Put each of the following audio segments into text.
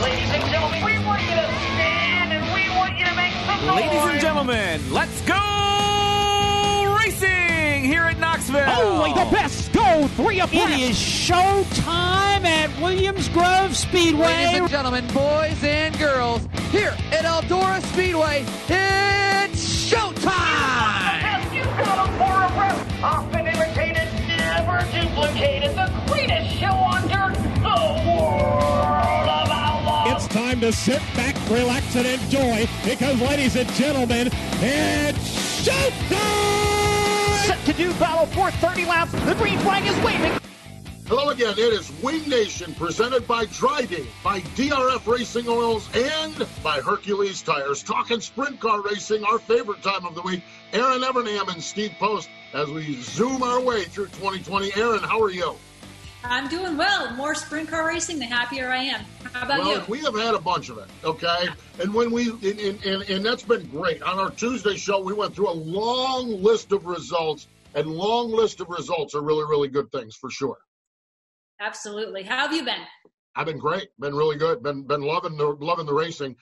Ladies and gentlemen, we want you to stand and we want you to make some noise. Ladies and gentlemen, let's go racing here at Knoxville. Only the best go 3 abreast. It is show time at Williams Grove Speedway. Ladies and gentlemen, boys and girls, here at Eldora Speedway, it's showtime! You got them 4 abreast. Often imitated, never duplicated. The greatest show on dirt, the world of outlaws. It's time to sit back, relax, and enjoy, because, ladies and gentlemen, it's showtime! Set to do battle for 30 laps. The green flag is waving. Hello again. It is Wing Nation, presented by Driving, by DRF Racing Oils, and by Hercules Tires. Talking sprint car racing, our favorite time of the week. Erin Evernham and Steve Post as we zoom our way through 2020. Erin, how are you? I'm doing well. More sprint car racing, the happier I am. How about you? We have had a bunch of it, okay? And when and that's been great. On our Tuesday show, we went through a long list of results, and long list of results are really, really good things for sure. Absolutely. How have you been? I've been great. Been really good. Been loving the racing.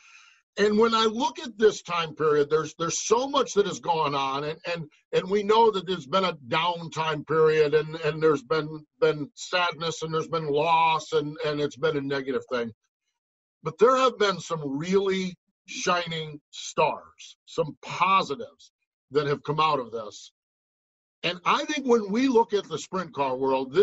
And when I look at this time period, there's so much that has gone on, and we know that there's been a downtime period, and there's been sadness, and there's been loss, and it's been a negative thing. But there have been some really shining stars, some positives that have come out of this. And I think when we look at the sprint car world,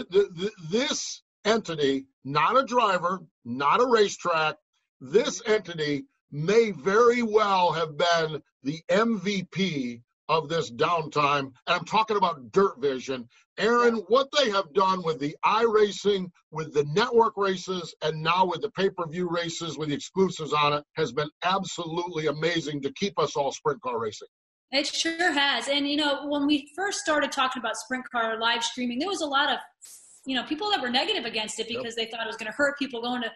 this entity, not a driver, not a racetrack, this entity may very well have been the MVP of this downtime. And I'm talking about DIRTVision. Erin, what they have done with the iRacing, with the network races, and now with the pay-per-view races with the exclusives on it has been absolutely amazing to keep us all sprint car racing. It sure has. And, when we first started talking about sprint car live streaming, there was a lot of, people that were negative against it because they thought it was going to hurt people going to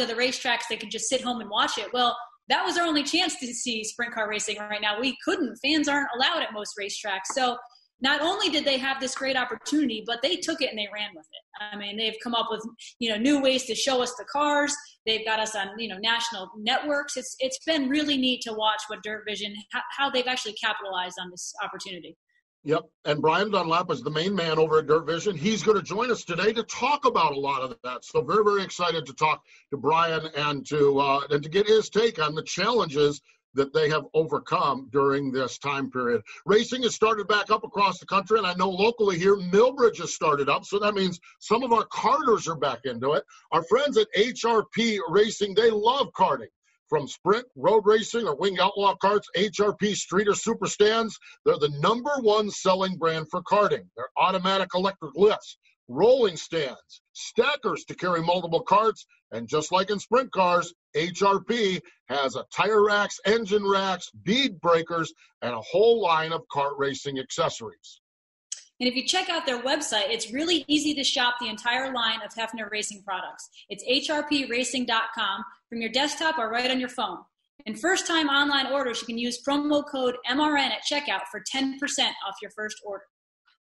the racetracks. They could just sit home and watch it. Well, that was our only chance to see sprint car racing right now. We couldn't. Fans aren't allowed at most racetracks. So not only did they have this great opportunity, but they took it and they ran with it. I mean, they've come up with, new ways to show us the cars. They've got us on, national networks. It's been really neat to watch what DIRTVision, how they've actually capitalized on this opportunity. Yep, and Brian Dunlap is the main man over at DIRTVision. He's going to join us today to talk about a lot of that. So very, very excited to talk to Brian and to get his take on the challenges that they have overcome during this time period. Racing has started back up across the country, and I know locally here, Millbridge has started up, so that means some of our karters are back into it. Our friends at HRP Racing, they love karting. From sprint, road racing, or winged outlaw karts, HRP Streeter Super Stands, they're the #1 selling brand for karting. They're automatic electric lifts, rolling stands, stackers to carry multiple karts, and just like in sprint cars, HRP has a tire racks, engine racks, bead breakers, and a whole line of kart racing accessories. And if you check out their website, it's really easy to shop the entire line of Hefner Racing products. It's hrpracing.com from your desktop or right on your phone. And first-time online orders, you can use promo code MRN at checkout for 10% off your first order.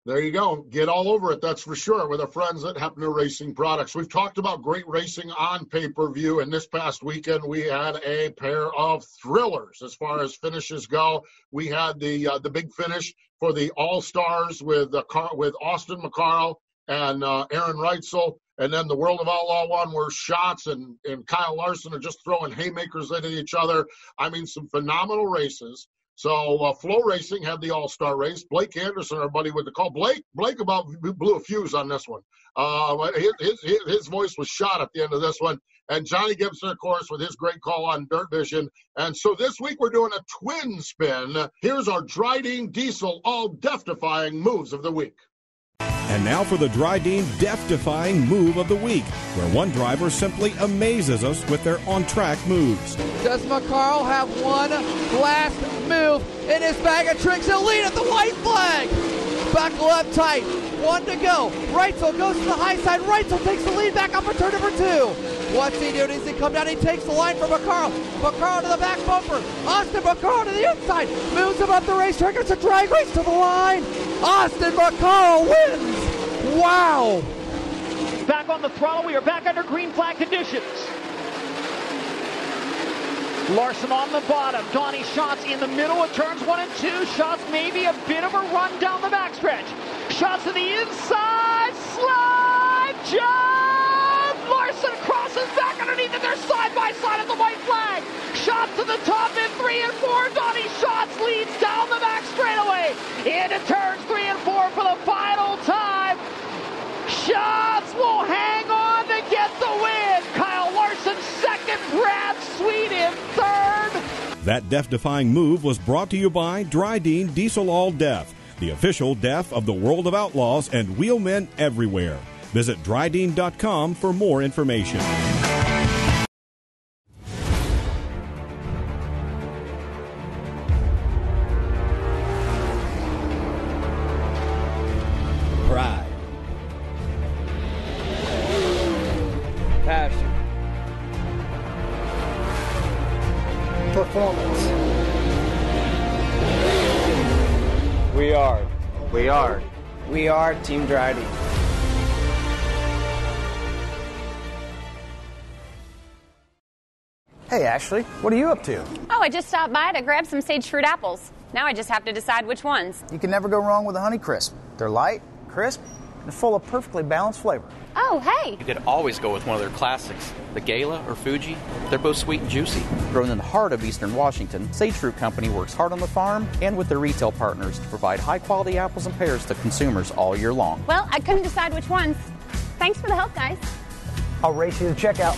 There you go. Get all over it, that's for sure, with our friends at Hefner Racing Products. We've talked about great racing on pay-per-view, and this past weekend we had a pair of thrillers as far as finishes go. We had the big finish for the All-Stars with Austin McCarl and Aaron Reitzel, and then the World of Outlaw one where Schatz and Kyle Larson are just throwing haymakers at each other. I mean, some phenomenal races. So Flow Racing had the All-Star race. Blake Anderson, our buddy with the call. Blake about blew a fuse on this one. His voice was shot at the end of this one. And Johnny Gibson, of course, with his great call on DIRTVision. And so this week we're doing a twin spin. Here's our Dryden Diesel all death-defying moves of the week. And now for the Dryden death-defying move of the week, where one driver simply amazes us with their on-track moves. Does McCarl have one last move in his bag of tricks? He'll lead at the white flag. Buckle up tight. 1 to go. Reitzel goes to the high side. Reitzel takes the lead back up for turn number 2. What's he doing? Does he come down? He takes the line from McCarl. McCarl to the back bumper. Austin McCarl to the inside. Moves him up the racetrack. It's a drag race to the line. Austin McCarl wins. Wow. back on the throttle. We are back under green flag conditions. Larson on the bottom. Donnie Schatz in the middle of turns 1 and 2. Schatz maybe a bit of a run down the backstretch. Schatz to the inside. Slide jump. Larson crosses back underneath it. They're side by side at the white flag. Schatz to the top in 3 and 4. Donnie Schatz leads down the back straightaway. Into turns 3 and 4 for the final time. Schatz will hang on to get the win. Kyle Larson second. Brad Sweet in third. That death-defying move was brought to you by Dryden Diesel All Death, the official death of the world of outlaws and wheelmen everywhere. Visit Dryden.com for more information. Pride. Passion. Performance. We are Team Dryden. Hey, Ashley, what are you up to? Oh, I just stopped by to grab some sage fruit apples. Now I just have to decide which ones. You can never go wrong with a Honey Crisp. They're light, crisp, and full of perfectly balanced flavor. Oh, hey. You could always go with one of their classics, the Gala or Fuji. They're both sweet and juicy. Grown in the heart of Eastern Washington, Sage Fruit Company works hard on the farm and with their retail partners to provide high-quality apples and pears to consumers all year long. Well, I couldn't decide which ones. Thanks for the help, guys. I'll race you to checkout.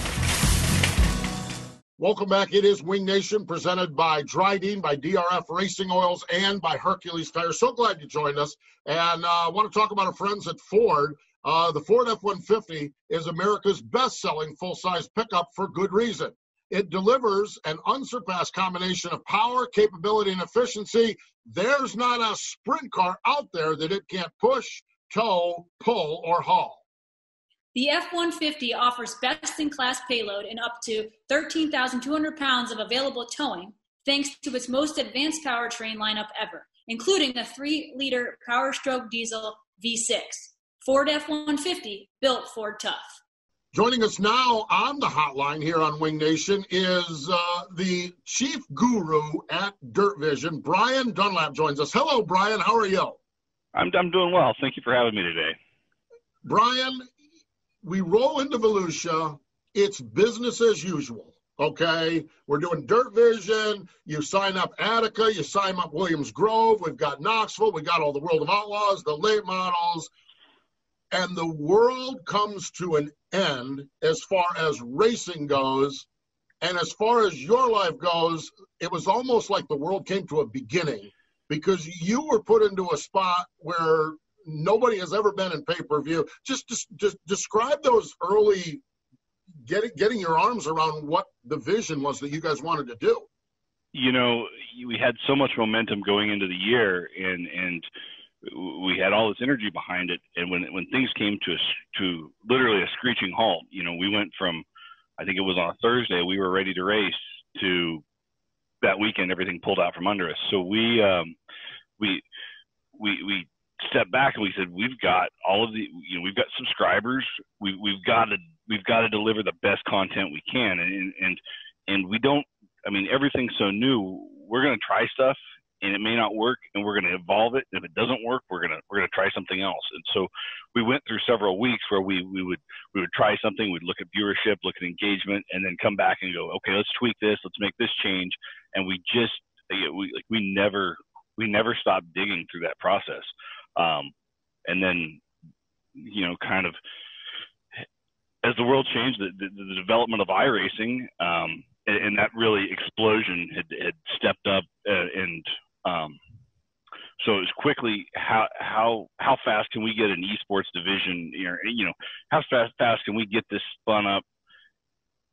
Welcome back. It is Wing Nation, presented by Dryden, by DRF Racing Oils, and by Hercules Tires. So glad you joined us. And I want to talk about our friends at Ford. The Ford F-150 is America's best-selling full-size pickup for good reason. It delivers an unsurpassed combination of power, capability, and efficiency. There's not a sprint car out there that it can't push, tow, pull, or haul. The F-150 offers best-in-class payload and up to 13,200 pounds of available towing, thanks to its most advanced powertrain lineup ever, including a 3-liter Power-Stroke diesel V6. Ford F-150, built Ford tough. Joining us now on the hotline here on Wing Nation is the chief guru at DIRTVision, Brian Dunlap joins us. Hello, Brian. How are you? I'm doing well. Thank you for having me today. Brian, we roll into Volusia. It's business as usual, okay? We're doing DIRTVision. You sign up Attica. You sign up Williams Grove. We've got Knoxville. We got all the World of Outlaws, the late models. And the world comes to an end as far as racing goes. And as far as your life goes, it was almost like the world came to a beginning because you were put into a spot where nobody has ever been in pay-per-view. Just describe those early getting your arms around what the vision was that you guys wanted to do. You know, we had so much momentum going into the year, and we had all this energy behind it. And when things came to literally a screeching halt, you know, we went from, I think it was on a Thursday, we were ready to race, to that weekend everything pulled out from under us. So we stepped back and we said, we've got all of the, you know, we've got subscribers. We've got to deliver the best content we can. And we don't, I mean, everything's so new. We're going to try stuff and it may not work, and we're going to evolve it. If it doesn't work, we're going to try something else. And so we went through several weeks where we would try something. We'd look at viewership, look at engagement, and then come back and go, okay, let's tweak this. Let's make this change. And we never stopped digging through that process. And then, you know, kind of as the world changed, the development of iRacing, and that really explosion had stepped up, and so it was quickly how fast can we get an esports division, you know, how fast can we get this spun up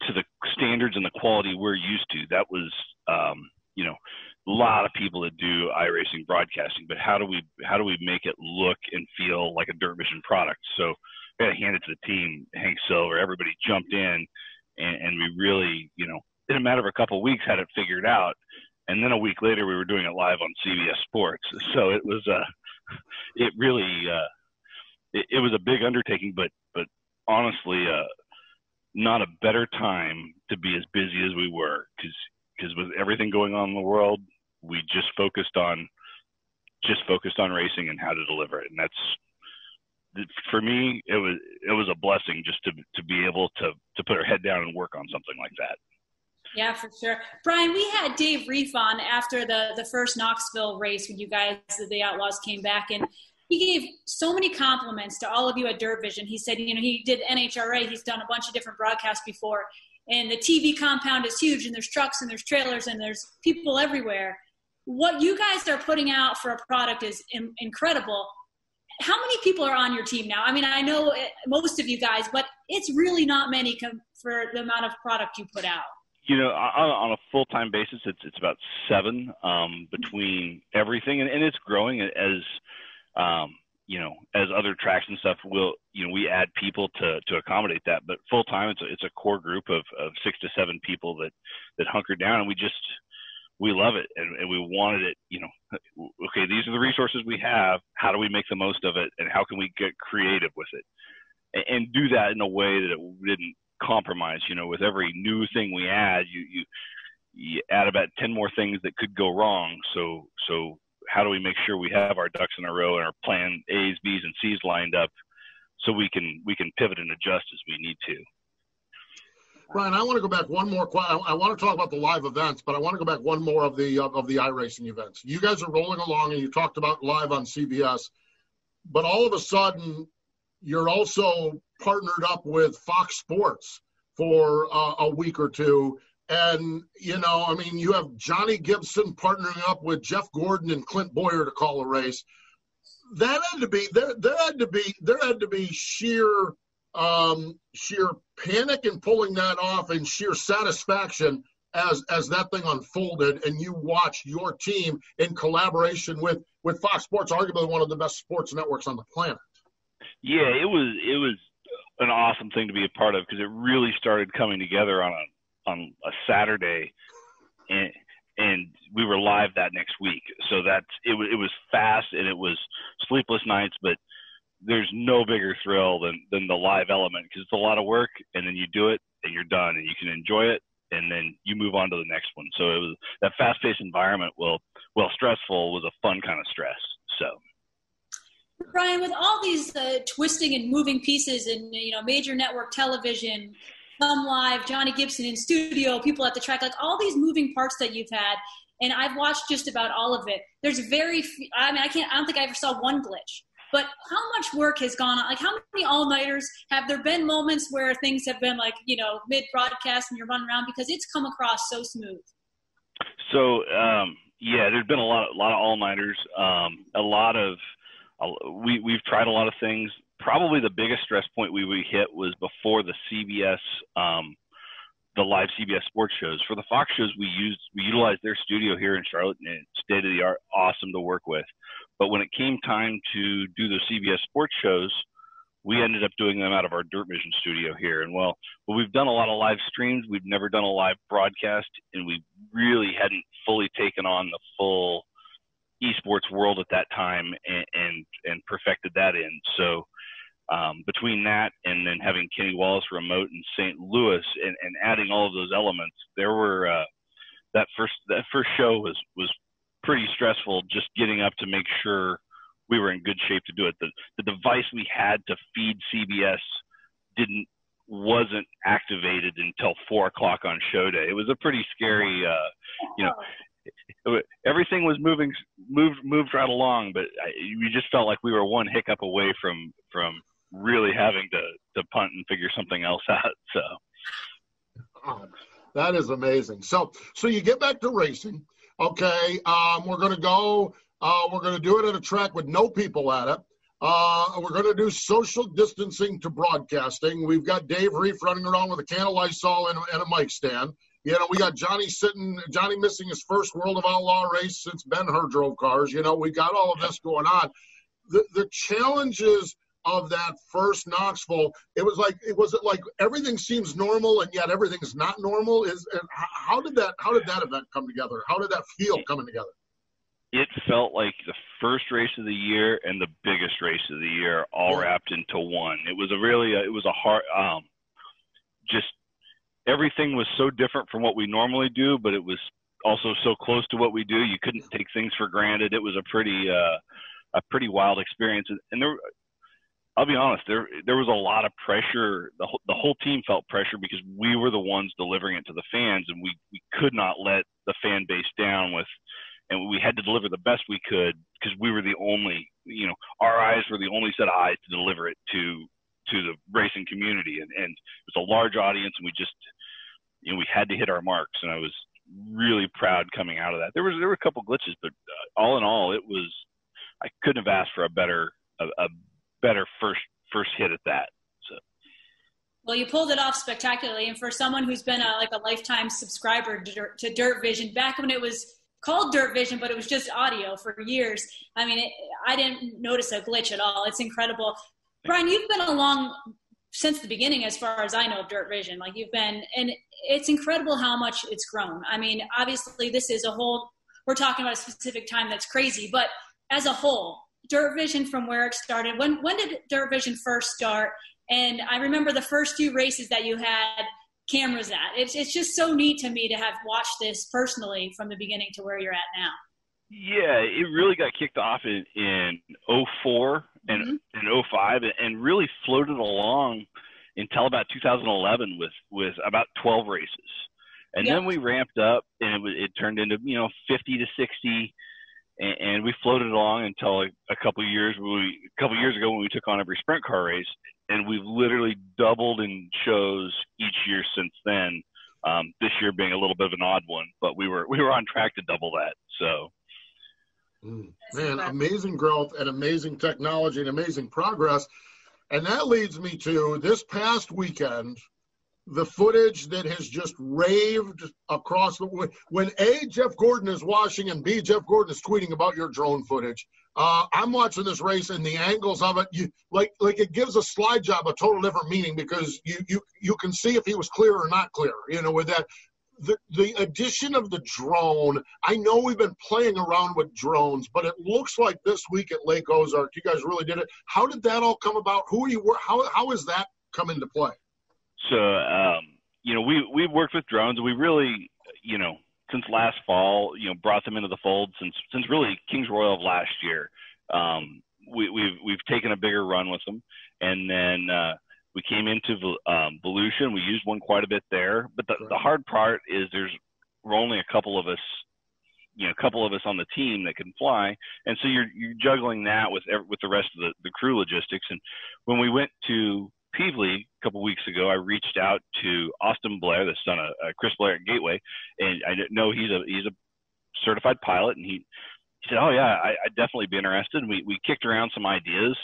to the standards and the quality we're used to. That was, you know, a lot of people that do iRacing broadcasting, but how do we make it look and feel like a DIRTVision product? So I got to hand it to the team, Hank Silver, everybody jumped in, and we really, you know, in a matter of a couple of weeks had it figured out. And then a week later we were doing it live on CBS Sports. So it was, it really, it was a big undertaking, but honestly not a better time to be as busy as we were, because with everything going on in the world, we just focused on racing and how to deliver it. And that's, for me, it was a blessing just to be able to put our head down and work on something like that. Yeah, for sure. Brian, we had Dave Reef on after the first Knoxville race when you guys, the Outlaws, came back, and he gave so many compliments to all of you at DIRTVision. He said, he did NHRA. He's done a bunch of different broadcasts before, and the TV compound is huge, and there's trucks and there's trailers and there's people everywhere. What you guys are putting out for a product is incredible. How many people are on your team now? I mean, I know most of you guys, but it's really not many for the amount of product you put out. On a full-time basis, it's about 7 between everything, and it's growing as as other tracks and stuff we add people to accommodate that. But full-time, it's a core group of 6 to 7 people that hunker down, and we love it, and we wanted it. Okay, these are the resources we have. How do we make the most of it, and how can we get creative with it, and do that in a way that it didn't compromise. With every new thing we add, you add about 10 more things that could go wrong. So how do we make sure we have our ducks in a row and our plan A's, B's, and C's lined up so we can pivot and adjust as we need to? Brian, I want to go back one more. I want to talk about the live events, but I want to go back one more of the iRacing events. You guys are rolling along, and you talked about live on CBS, but all of a sudden, you're also partnered up with Fox Sports for a week or two. And, you have Johnny Gibson partnering up with Jeff Gordon and Clint Boyer to call a race. That had to be, there had to be sheer panic in pulling that off, and sheer satisfaction as that thing unfolded, and you watched your team in collaboration with Fox Sports, arguably one of the best sports networks on the planet. Yeah, it was an awesome thing to be a part of, because it really started coming together on a Saturday, and we were live that next week. So it was fast, and it was sleepless nights, but there's no bigger thrill than the live element, because it's a lot of work, and then you do it and you're done, and you can enjoy it, and then you move on to the next one. So it was that fast-paced environment. While stressful, was a fun kind of stress. So. Brian, with all these twisting and moving pieces and major network television, some live, Johnny Gibson in studio, people at the track, like all these moving parts that you've had, and I've watched just about all of it. There's very few, I don't think I ever saw one glitch. But how much work has gone on? Like, how many all-nighters? Have there been moments where things have been like, mid-broadcast and you're running around, because it's come across so smooth? So, there's been a lot of all-nighters. We've tried a lot of things. Probably the biggest stress point we hit was before the CBS, the live CBS sports shows. For the Fox shows, we utilized their studio here in Charlotte, and it's state-of-the-art, awesome to work with. But when it came time to do the CBS sports shows, we ended up doing them out of our DIRTVision studio here. And we've done a lot of live streams. We've never done a live broadcast, and we really hadn't fully taken on the full esports world at that time and perfected that in. So between that and then having Kenny Wallace remote in St. Louis and adding all of those elements, there were that first show was pretty stressful, just getting up to make sure we were in good shape to do it. The device we had to feed CBS wasn't activated until 4 o'clock on show day. It was a pretty scary, everything was moved right along, but we just felt like we were one hiccup away from really having to punt and figure something else out. So that is amazing. So you get back to racing. Okay, we're going to go. We're going to do it at a track with no people at it. We're going to do social distancing to broadcasting. We've got Dave Reef running around with a can of Lysol and a mic stand. We got Johnny missing his first World of Outlaw race since Ben-Hur drove cars. We got all of this going on. The challenges of that first Knoxville, it was like everything seems normal and yet everything's not normal. How did that event come together? How did that feel coming together? It felt like the first race of the year and the biggest race of the year all wrapped into one. It was a hard, just everything was so different from what we normally do, but it was also so close to what we do. You couldn't take things for granted. It was a pretty wild experience. And I'll be honest, there was a lot of pressure. The whole team felt pressure because we were the ones delivering it to the fans, and we could not let the fan base down and we had to deliver the best we could because we were the only, our eyes were the only set of eyes to deliver it to the racing community. And it was a large audience, and we just, we had to hit our marks, and I was really proud coming out of that. There were a couple glitches, but all in all, I couldn't have asked for a better first hit at that. So. Well, you pulled it off spectacularly, and for someone who's been a lifetime subscriber to DIRTVision, back when it was called DIRTVision, but it was just audio for years. I mean, I didn't notice a glitch at all. It's incredible. Brian, you've been along since the beginning, as far as I know, of DIRTVision. Like, you've been, and it's incredible how much it's grown. I mean, obviously this is we're talking about a specific time that's crazy, but as a whole, DIRTVision from where it started, when did DIRTVision first start? And I remember the first few races that you had cameras at. It's just so neat to me to have watched this personally from the beginning to where you're at now. Yeah, it really got kicked off in 04 and 05 and really floated along until about 2011 with about 12 races. And then we ramped up, and it turned into, 50 to 60, and we floated along until a couple of years ago when we took on every sprint car race, and we've literally doubled in shows each year since then. This year being a little bit of an odd one, but we were on track to double that. So, man, amazing growth and amazing technology and amazing progress. And that leads me to this past weekend, the footage that has just raved across when A, Jeff Gordon is watching, and B, Jeff Gordon is tweeting about your drone footage. I'm watching this race, and the angles of it, like it gives a slide job a total different meaning, because you can see if he was clear or not clear, with that. The addition of the drone, I know we've been playing around with drones, but it looks like this week at Lake Ozark, you guys really did it. How did that all come about? How has that come into play? So, we've worked with drones. We really, since last fall, brought them into the fold since really Kings Royal of last year. We've taken a bigger run with them, and then we came into Volusia. We used one quite a bit there. But the hard part is we're only a couple of us on the team that can fly, and so you're juggling that with the rest of the crew logistics. And when we went to Peevely a couple weeks ago, I reached out to Austin Blair, the son of Chris Blair at Gateway, and I know he's a certified pilot, and he said, "Oh yeah, I'd definitely be interested." And we kicked around some ideas,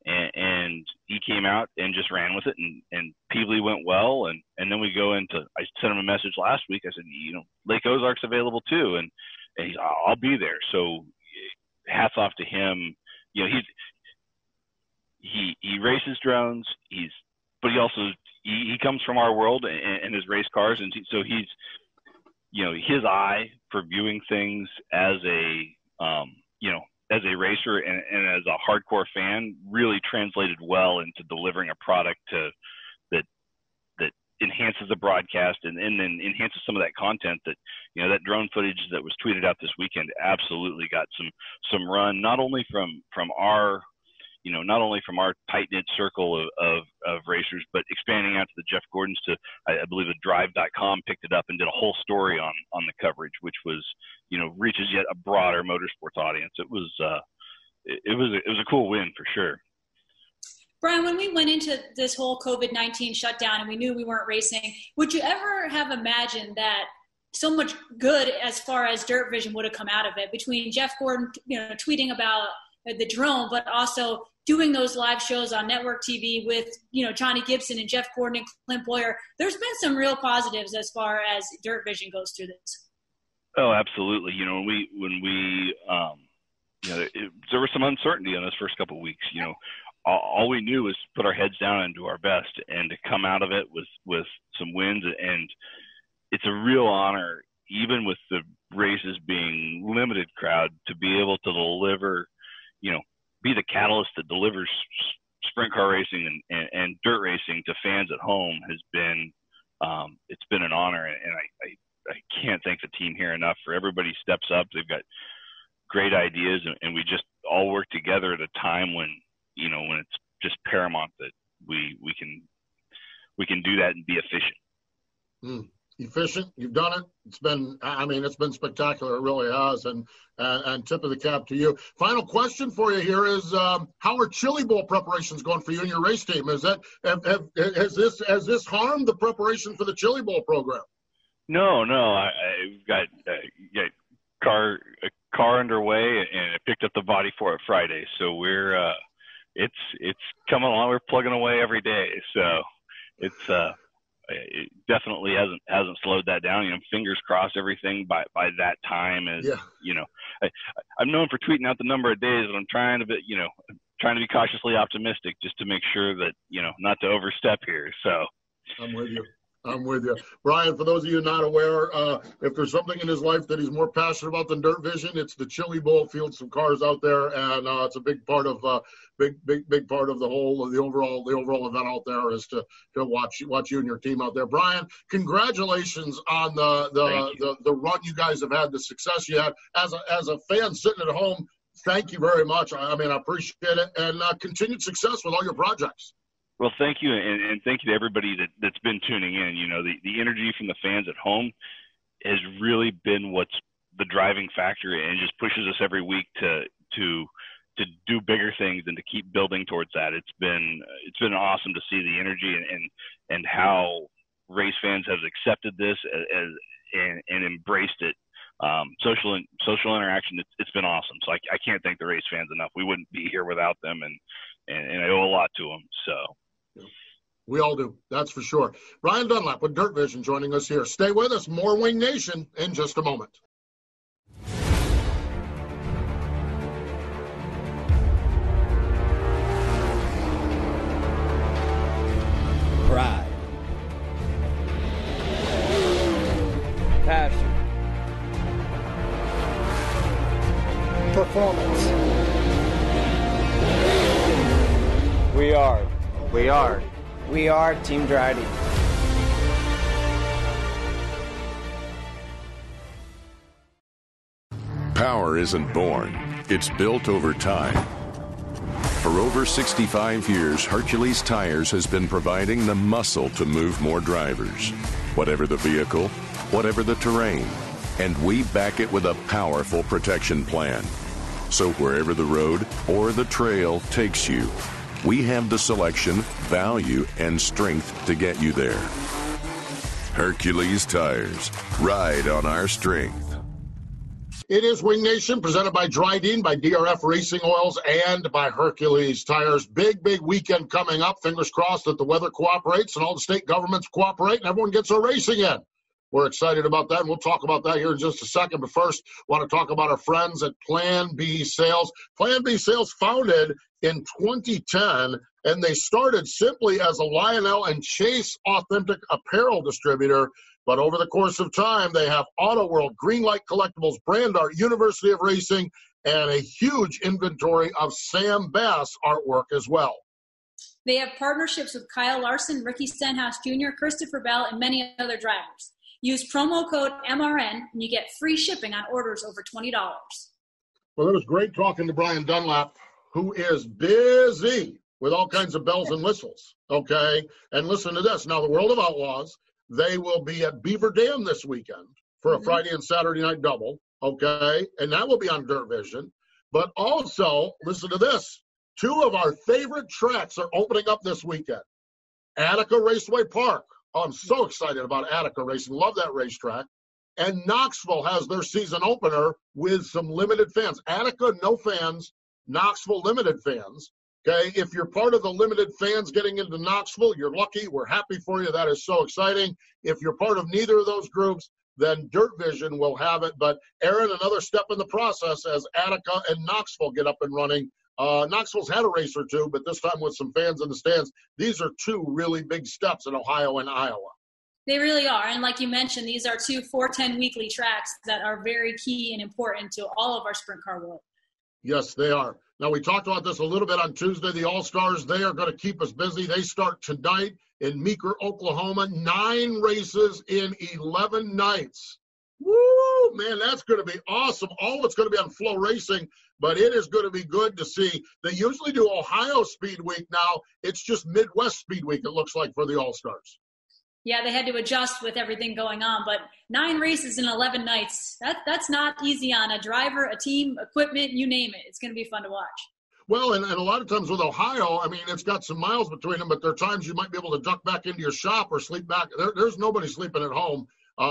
and he came out and just ran with it, and Peevely went well, and then we go into. I sent him a message last week. I said, Lake Ozark's available too, and he's, I'll be there. So hats off to him. He races drones. But he also he comes from our world and his race cars, and so he's his eye for viewing things as a racer and as a hardcore fan really translated well into delivering a product that enhances the broadcast and then enhances some of that content that that drone footage that was tweeted out this weekend absolutely got some run, not only from our tight-knit circle of racers, but expanding out to the Jeff Gordons I believe the Drive.com picked it up and did a whole story on the coverage, which was, reaches yet a broader motorsports audience. It was a cool win for sure. Brian, when we went into this whole COVID-19 shutdown and we knew we weren't racing, would you ever have imagined that so much good as far as DIRTVision would have come out of it, between Jeff Gordon, tweeting about the drone, but also doing those live shows on network TV with, Johnny Gibson and Jeff Gordon and Clint Boyer? There's been some real positives as far as DIRTVision goes through this. Oh, absolutely. When we there was some uncertainty in those first couple of weeks. All we knew was put our heads down and do our best, and to come out of it with some wins. And it's a real honor, even with the races being limited crowd, to be able to deliver be the catalyst that delivers sprint car racing and dirt racing to fans at home has been, it's been an honor. And I can't thank the team here enough for everybody steps up. They've got great ideas, and we just all work together at a time when it's just paramount that we can do that and be efficient. Efficient, you've done it. It's been spectacular. It really has. And tip of the cap to you. Final question for you here is, how are Chili Bowl preparations going for you and your race team? Has this harmed the preparation for the Chili Bowl program? No. I've got a car underway, and I picked up the body for it Friday. So we're it's coming along. We're plugging away every day. So it's it definitely hasn't slowed that down. Fingers crossed everything by that time is, I'm known for tweeting out the number of days, but I'm trying to be cautiously optimistic just to make sure that, not to overstep here. So I'm with you. Brian, for those of you not aware, if there's something in his life that he's more passionate about than DIRTVision, it's the Chili Bowl, field some cars out there, and it's a big part of big part of the overall event out there is to watch you and your team out there. Brian, congratulations on the run you guys have had, the success you had. As a fan sitting at home, thank you very much. I appreciate it, and continued success with all your projects. Well, thank you, and thank you to everybody that's been tuning in. The energy from the fans at home has really been what's the driving factor, and just pushes us every week to do bigger things and to keep building towards that. It's been awesome to see the energy and how race fans have accepted this and embraced it. Social interaction. It's been awesome. So I can't thank the race fans enough. We wouldn't be here without them, and I owe a lot to them. So. We all do. That's for sure. Brian Dunlap with DIRTVision joining us here. Stay with us. More Wing Nation in just a moment. Pride. Passion. Performance. We are Team Dryden. Power isn't born, it's built over time. For over 65 years, Hercules Tires has been providing the muscle to move more drivers. Whatever the vehicle, whatever the terrain, and we back it with a powerful protection plan. So wherever the road or the trail takes you, we have the selection, value, and strength to get you there. Hercules Tires. Ride on our strength. It is Wing Nation, presented by Dryden, by DRF Racing Oils, and by Hercules Tires. Big weekend coming up. Fingers crossed that the weather cooperates and all the state governments cooperate and everyone gets their racing in. We're excited about that, and we'll talk about that here in just a second. But first, want to talk about our friends at Plan B Sales. Plan B Sales founded in 2010, and they started simply as a Lionel and Chase authentic apparel distributor. But over the course of time, they have Auto World, Greenlight Collectibles, Brand Art, University of Racing, and a huge inventory of Sam Bass artwork as well. They have partnerships with Kyle Larson, Ricky Stenhouse Jr., Christopher Bell, and many other drivers. Use promo code MRN, and you get free shipping on orders over $20. Well, it was great talking to Brian Dunlap, who is busy with all kinds of bells and whistles, okay? And listen to this. Now, the World of Outlaws, they will be at Beaver Dam this weekend for a Friday and Saturday night double, okay? And that will be on DIRTVision. But also, listen to this. Two of our favorite tracks are opening up this weekend. Attica Raceway Park. Oh, I'm so excited about Attica Racing. Love that racetrack. And Knoxville has their season opener with some limited fans. Attica, no fans. Knoxville, limited fans. Okay, if you're part of the limited fans getting into Knoxville, you're lucky. We're happy for you. That is so exciting. If you're part of neither of those groups, then DIRTVision will have it. But, Erin, another step in the process as Attica and Knoxville get up and running. Knoxville's had a race or two, but this time with some fans in the stands. These are two really big steps in Ohio and Iowa. They really are. And like you mentioned, these are two 410 weekly tracks that are very key and important to all of our sprint car world. Yes, they are. Now, we talked about this a little bit on Tuesday. The All-Stars, they are going to keep us busy. They start tonight in Meeker, Oklahoma. 9 races in 11 nights. Woo, man, that's going to be awesome. All of it's going to be on Flow Racing, but it is going to be good to see. They usually do Ohio Speed Week now. It's just Midwest Speed Week, it looks like, for the All-Stars. Yeah, they had to adjust with everything going on, but 9 races in 11 nights, that's not easy on a driver, a team, equipment, you name it. It's going to be fun to watch. Well, and a lot of times with Ohio, I mean, it's got some miles between them, but there are times you might be able to duck back into your shop or sleep back. There's nobody sleeping at home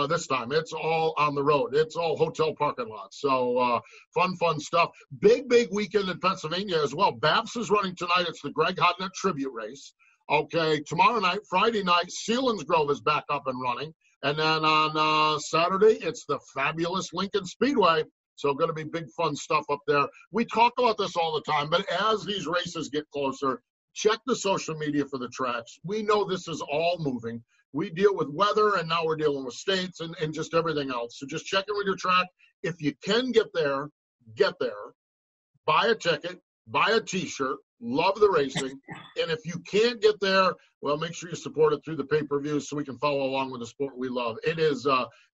this time. It's all on the road. It's all hotel parking lots. So fun stuff. Big weekend in Pennsylvania as well. Babs is running tonight. It's the Greg Hodnett tribute race. Okay, tomorrow night, Friday night, Selinsgrove is back up and running. And then on Saturday, it's the fabulous Lincoln Speedway. So going to be big fun stuff up there. We talk about this all the time, but as these races get closer, check the social media for the tracks. We know this is all moving. We deal with weather, and now we're dealing with states and just everything else. So just check in with your track. If you can get there, get there. Buy a ticket, buy a T-shirt. Love the racing. And if you can't get there, well, make sure you support it through the pay-per-view so we can follow along with the sport we love. It is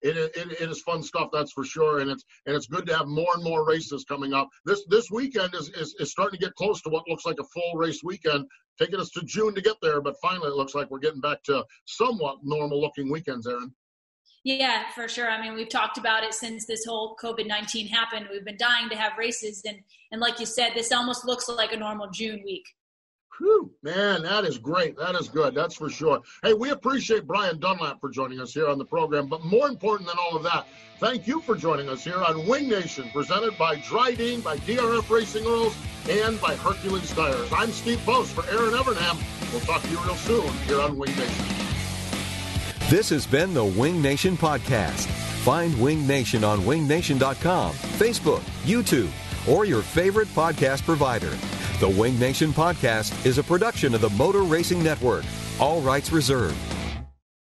it is fun stuff, that's for sure. And it's good to have more and more races coming up. This weekend is starting to get close to what looks like a full race weekend, taking us to June to get there. But finally, it looks like we're getting back to somewhat normal-looking weekends, Erin. Yeah, for sure. I mean, we've talked about it since this whole COVID-19 happened. We've been dying to have races. And like you said, this almost looks like a normal June week. Whew, man, that is great. That is good. That's for sure. Hey, we appreciate Brian Dunlap for joining us here on the program. But more important than all of that, thank you for joining us here on Wing Nation, presented by Dryden, by DRF Racing Oils, and by Hercules Tires. I'm Steve Post for Erin Evernham. We'll talk to you real soon here on Wing Nation. This has been the Wing Nation Podcast. Find Wing Nation on wingnation.com, Facebook, YouTube, or your favorite podcast provider. The Wing Nation Podcast is a production of the Motor Racing Network. All rights reserved.